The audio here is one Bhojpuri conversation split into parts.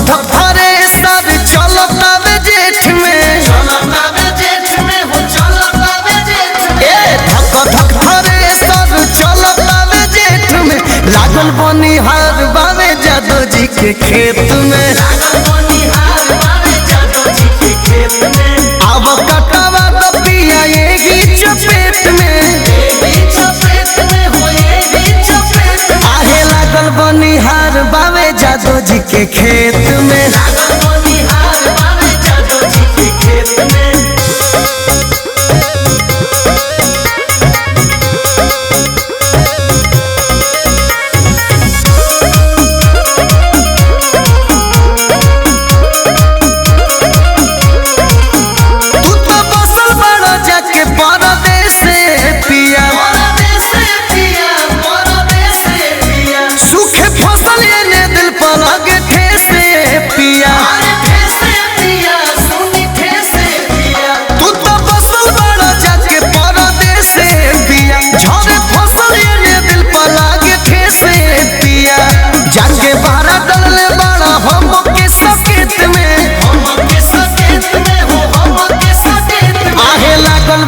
धक धरे सर चलतावे जेठ में धक धरे सर चलतावे जेठ में लागल बनिहार बावे जादो जी के खेत में अब कटवा दो पिया एगी चपेट में आहे लागल बनिहार बावे जादो जी के खेत में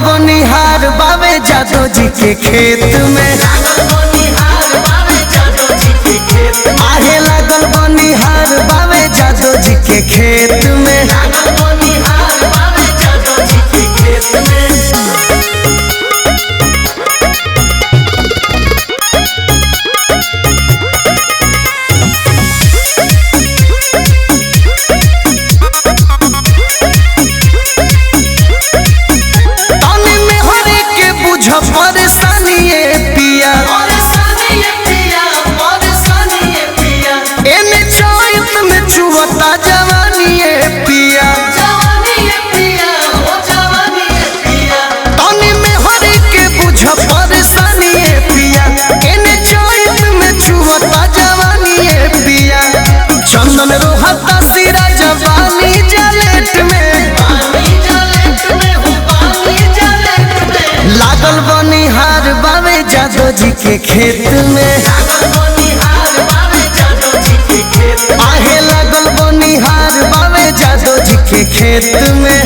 बनिहार बावे जादो जी के खेत में आहे लागल बनिहार बावे जादो जी के खेत में परेशानी पिया एने चौत में चुवता जवानी पिया तनी में हरी के बुझ परेशानी पिया एने चौत में चुवता जवानी पिया चंदन रोहता सिरा जवानी जलेट में लागल बनिहार बावे जादो जी के खेत में आहे लागल बनिहार बावे जादो जी के खेत में।